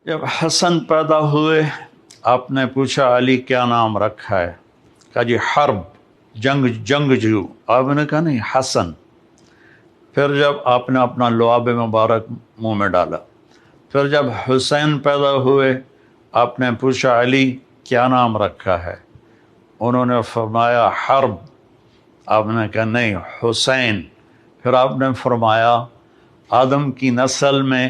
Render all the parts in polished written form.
جب حسن پیدا ہوئے آپ نے پوچھا علی کیا نام رکھا ہے؟ کہا جی حرب، جنگجو۔ آپ نے کہا نہیں حسن۔ پھر جب آپ نے اپنا لعاب مبارک منہ میں ڈالا، پھر جب حسین پیدا ہوئے آپ نے پوچھا علی کیا نام رکھا ہے؟ انہوں نے فرمایا حرب۔ آپ نے کہا نہیں حسین۔ پھر آپ نے فرمایا آدم کی نسل میں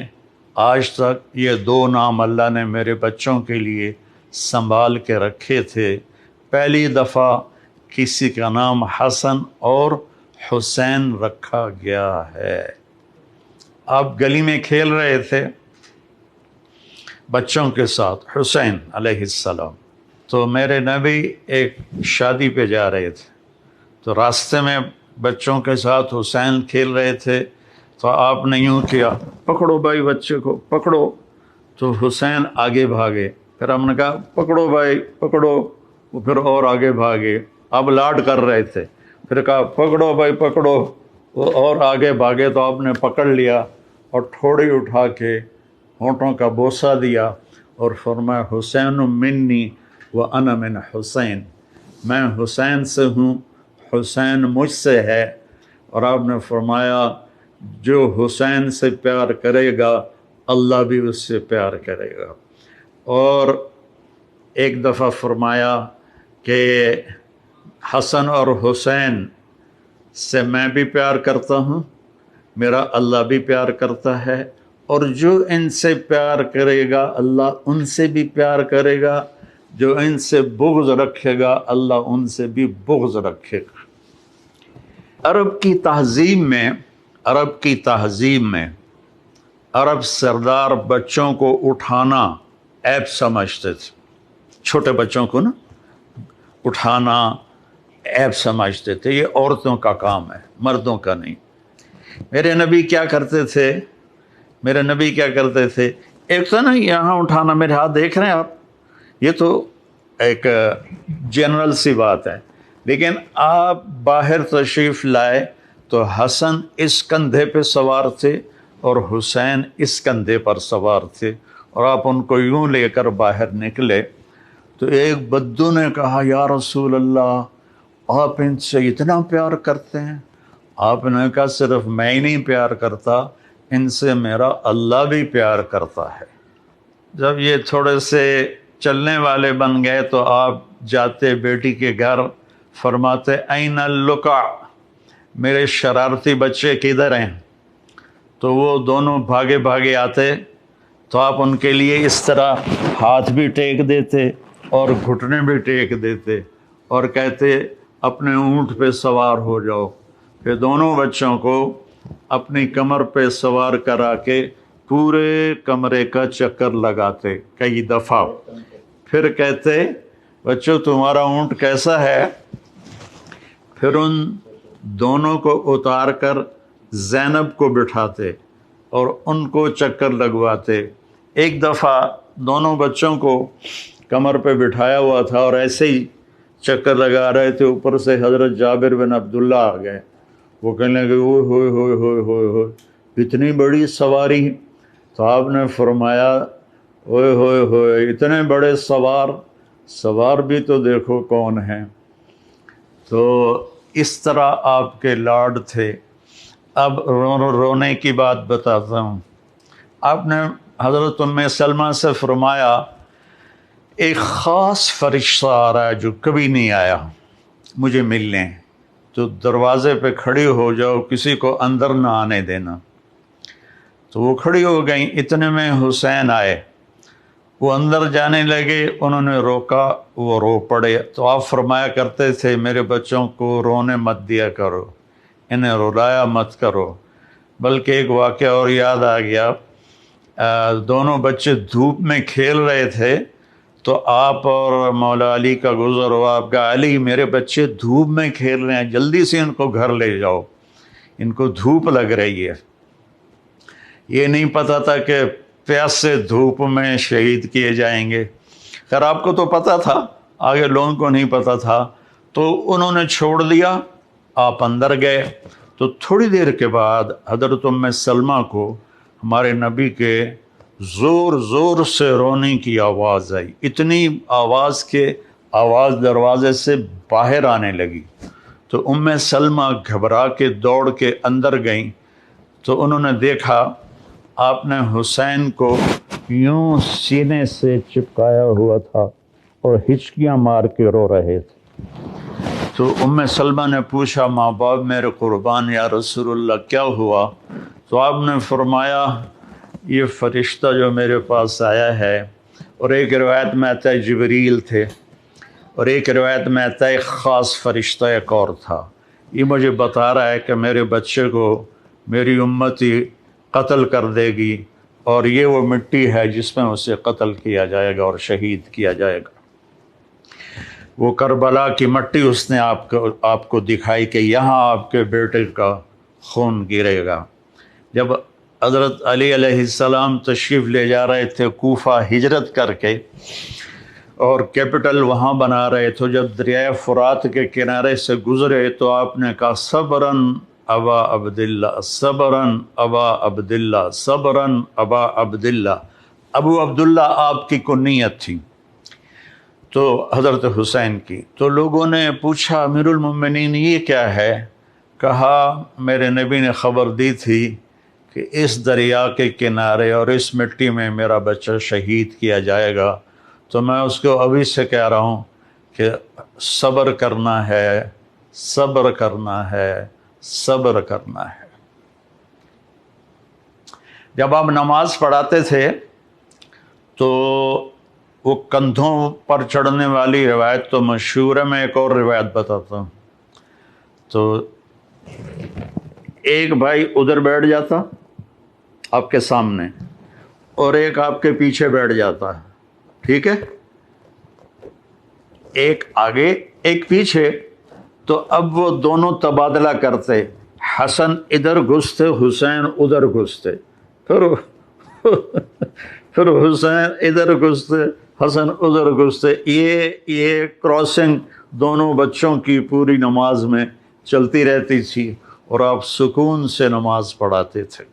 آج تک یہ دو نام اللہ نے میرے بچوں کے لیے سنبھال کے رکھے تھے، پہلی دفعہ کسی کا نام حسن اور حسین رکھا گیا ہے۔ آپ گلی میں کھیل رہے تھے بچوں کے ساتھ، حسین علیہ السلام، تو میرے نبی ایک شادی پہ جا رہے تھے، تو راستے میں بچوں کے ساتھ حسین کھیل رہے تھے، تو آپ نے یوں کیا پکڑو بھائی بچے کو پکڑو، تو حسین آگے بھاگے، پھر ہم نے کہا پکڑو بھائی پکڑو، وہ پھر اور آگے بھاگے، اب لاڈ کر رہے تھے، پھر کہا پکڑو بھائی پکڑو، وہ اور آگے بھاگے، تو آپ نے پکڑ لیا اور ٹھوڑی اٹھا کے ہونٹوں کا بوسہ دیا اور فرمایا حسین منی وانا من حسین، میں حسین سے ہوں، حسین مجھ سے ہے۔ اور آپ نے فرمایا جو حسین سے پیار کرے گا اللہ بھی اس سے پیار کرے گا۔ اور ایک دفعہ فرمایا کہ حسن اور حسین سے میں بھی پیار کرتا ہوں، میرا اللہ بھی پیار کرتا ہے، اور جو ان سے پیار کرے گا اللہ ان سے بھی پیار کرے گا، جو ان سے بغض رکھے گا اللہ ان سے بھی بغض رکھے گا۔ عرب کی تہذیب میں عرب سردار بچوں کو اٹھانا عیب سمجھتے تھے، چھوٹے بچوں کو نا اٹھانا عیب سمجھتے تھے، یہ عورتوں کا کام ہے مردوں کا نہیں۔ میرے نبی کیا کرتے تھے؟ ایک تو نا یہاں اٹھانا، میرے ہاتھ دیکھ رہے ہیں آپ، یہ تو ایک جنرل سی بات ہے، لیکن آپ باہر تشریف لائے تو حسن اس کندھے پہ سوار تھے اور حسین اس کندھے پر سوار تھے، اور آپ ان کو یوں لے کر باہر نکلے تو ایک بدو نے کہا یا رسول اللہ آپ ان سے اتنا پیار کرتے ہیں؟ آپ نے کہا صرف میں ہی نہیں پیار کرتا، ان سے میرا اللہ بھی پیار کرتا ہے۔ جب یہ تھوڑے سے چلنے والے بن گئے تو آپ جاتے بیٹی کے گھر، فرماتے این اللقع، میرے شرارتی بچے کدھر ہیں؟ تو وہ دونوں بھاگے بھاگے آتے تو آپ ان کے لیے اس طرح ہاتھ بھی ٹیک دیتے اور گھٹنے بھی ٹیک دیتے اور کہتے اپنے اونٹ پہ سوار ہو جاؤ۔ پھر دونوں بچوں کو اپنی کمر پہ سوار کرا کے پورے کمرے کا چکر لگاتے کئی دفعہ، پھر کہتے بچوں تمہارا اونٹ کیسا ہے؟ پھر ان دونوں کو اتار کر زینب کو بٹھاتے اور ان کو چکر لگواتے۔ ایک دفعہ دونوں بچوں کو کمر پہ بٹھایا ہوا تھا اور ایسے ہی چکر لگا رہے تھے، اوپر سے حضرت جابر بن عبداللہ آ گئے، وہ کہنے لگے اوئے ہوئے ہوئے ہوئے ہوئے ہوئے اتنی بڑی سواری۔ تو آپ نے فرمایا اوئے ہوئے ہوئے اتنے بڑے سوار بھی تو دیکھو کون ہیں۔ تو اس طرح آپ کے لاڈ تھے۔ اب رونے کی بات بتاتا ہوں۔ آپ نے حضرت ام سلمہ سے فرمایا ایک خاص فرشتہ آ رہا ہے جو کبھی نہیں آیا مجھے ملنے، تو دروازے پہ کھڑی ہو جاؤ، کسی کو اندر نہ آنے دینا۔ تو وہ کھڑی ہو گئیں، اتنے میں حسین آئے، وہ اندر جانے لگے، انہوں نے روکا، وہ رو پڑے۔ تو آپ فرمایا کرتے تھے میرے بچوں کو رونے مت دیا کرو، انہیں رلایا مت کرو۔ بلکہ ایک واقعہ اور یاد آ گیا، دونوں بچے دھوپ میں کھیل رہے تھے تو آپ اور مولا علی کا گزر ہوا، آپ کہا علی میرے بچے دھوپ میں کھیل رہے ہیں، جلدی سے ان کو گھر لے جاؤ، ان کو دھوپ لگ رہی ہے۔ یہ نہیں پتہ تھا کہ پیاس سے دھوپ میں شہید کیے جائیں گے۔ خیر آپ کو تو پتہ تھا، آگے لوگوں کو نہیں پتہ تھا، تو انہوں نے چھوڑ دیا، آپ اندر گئے۔ تو تھوڑی دیر کے بعد حضرت ام سلمہ کو ہمارے نبی کے زور زور سے رونے کی آواز آئی، اتنی آواز کہ آواز دروازے سے باہر آنے لگی۔ تو ام سلمہ گھبرا کے دوڑ کے اندر گئیں تو انہوں نے دیکھا آپ نے حسین کو یوں سینے سے چپکایا ہوا تھا اور ہچکیاں مار کے رو رہے تھے۔ تو ام سلمہ نے پوچھا ماں باپ میرے قربان یا رسول اللہ کیا ہوا؟ تو آپ نے فرمایا یہ فرشتہ جو میرے پاس آیا ہے، اور ایک روایت میں آتا ہے جبریل تھے، اور ایک روایت میں آتا ہے ایک خاص فرشتہ ایک اور تھا، یہ مجھے بتا رہا ہے کہ میرے بچے کو میری امتی قتل کر دے گی، اور یہ وہ مٹی ہے جس میں اسے قتل کیا جائے گا اور شہید کیا جائے گا۔ وہ کربلا کی مٹی اس نے آپ کو دکھائی کہ یہاں آپ کے بیٹے کا خون گرے گا۔ جب حضرت علی علیہ السلام تشریف لے جا رہے تھے کوفہ ہجرت کر کے، اور کیپٹل وہاں بنا رہے تھے، جب دریائے فرات کے کنارے سے گزرے تو آپ نے کہا صبراً ابا عبداللہ، صبراً ابا عبداللہ، صبراً ابا عبداللہ۔ ابو عبداللہ آپ کی کنیت تھی تو حضرت حسین کی۔ تو لوگوں نے پوچھا امیر المومنین یہ کیا ہے؟ کہا میرے نبی نے خبر دی تھی کہ اس دریا کے کنارے اور اس مٹی میں میرا بچہ شہید کیا جائے گا، تو میں اس کو ابھی سے کہہ رہا ہوں کہ صبر کرنا ہے، صبر کرنا ہے، صبر کرنا ہے۔ جب آپ نماز پڑھاتے تھے تو وہ کندھوں پر چڑھنے والی روایت تو مشہور ہے، میں ایک اور روایت بتاتا ہوں۔ تو ایک بھائی ادھر بیٹھ جاتا آپ کے سامنے، اور ایک آپ کے پیچھے بیٹھ جاتا ہے، ٹھیک ہے، ایک آگے ایک پیچھے۔ تو اب وہ دونوں تبادلہ کرتے، حسن ادھر گھستے حسین ادھر گھستے، پھر حسین ادھر گھستے حسن ادھر گھستے، یہ کراسنگ دونوں بچوں کی پوری نماز میں چلتی رہتی تھی، اور آپ سکون سے نماز پڑھاتے تھے۔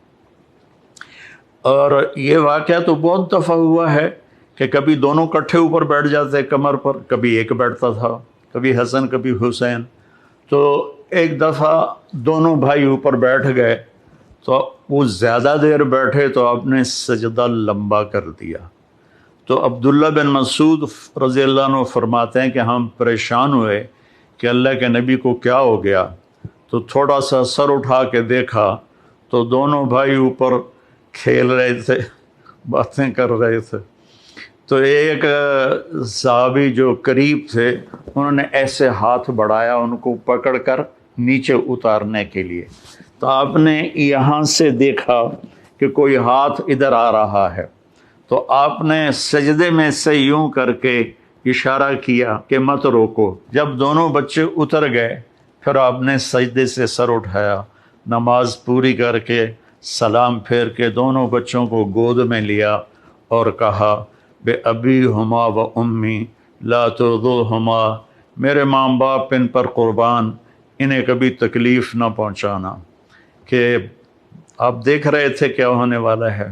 اور یہ واقعہ تو بہت دفعہ ہوا ہے کہ کبھی دونوں کٹھے اوپر بیٹھ جاتے کمر پر، کبھی ایک بیٹھتا تھا، کبھی حسن کبھی حسین۔ تو ایک دفعہ دونوں بھائی اوپر بیٹھ گئے تو وہ زیادہ دیر بیٹھے تو آپ نے سجدہ لمبا کر دیا۔ تو عبداللہ بن مسعود رضی اللہ عنہ فرماتے ہیں کہ ہم پریشان ہوئے کہ اللہ کے نبی کو کیا ہو گیا، تو تھوڑا سا سر اٹھا کے دیکھا تو دونوں بھائی اوپر کھیل رہے تھے، باتیں کر رہے تھے۔ تو ایک صحابی جو قریب تھے انہوں نے ایسے ہاتھ بڑھایا ان کو پکڑ کر نیچے اتارنے کے لیے، تو آپ نے یہاں سے دیکھا کہ کوئی ہاتھ ادھر آ رہا ہے، تو آپ نے سجدے میں سے یوں کر کے اشارہ کیا کہ مت روکو۔ جب دونوں بچے اتر گئے پھر آپ نے سجدے سے سر اٹھایا، نماز پوری کر کے سلام پھیر کے دونوں بچوں کو گود میں لیا اور کہا بے ابی ہما و امی لا ترضوہما، میرے ماں باپ ان پر قربان، انہیں کبھی تکلیف نہ پہنچانا۔ کہ آپ دیکھ رہے تھے کیا ہونے والا ہے۔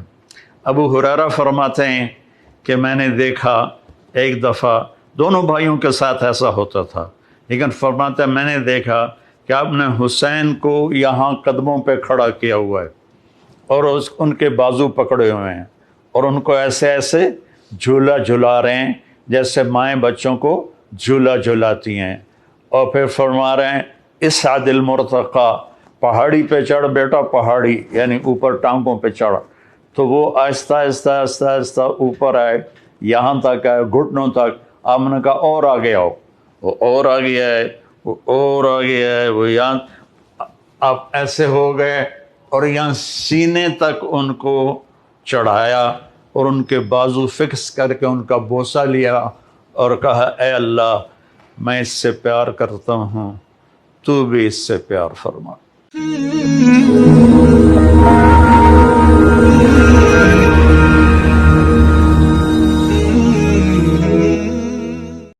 ابو ہریرہ فرماتے ہیں کہ میں نے دیکھا ایک دفعہ، دونوں بھائیوں کے ساتھ ایسا ہوتا تھا، لیکن فرماتے ہیں میں نے دیکھا کہ آپ نے حسین کو یہاں قدموں پہ کھڑا کیا ہوا ہے اور ان کے بازو پکڑے ہوئے ہیں، اور ان کو ایسے ایسے جھولا جھلا رہے ہیں جیسے مائیں بچوں کو جھولا جھلاتی ہیں، اور پھر فرما رہے ہیں اسعد المرتقی، پہاڑی پہ چڑھ بیٹا، پہاڑی یعنی اوپر ٹانگوں پہ چڑھ۔ تو وہ آہستہ آہستہ آہستہ آہستہ اوپر آئے، یہاں تک آئے گھٹنوں تک۔ آپ نے کہا اور آگے آؤ، وہ اور آگے آئے، وہ اور آگے آئے، وہ یہاں آپ ایسے ہو گئے، اور یہاں سینے تک ان کو چڑھایا اور ان کے بازو فکس کر کے ان کا بوسہ لیا اور کہا اے اللہ میں اس سے پیار کرتا ہوں، تو بھی اس سے پیار فرما۔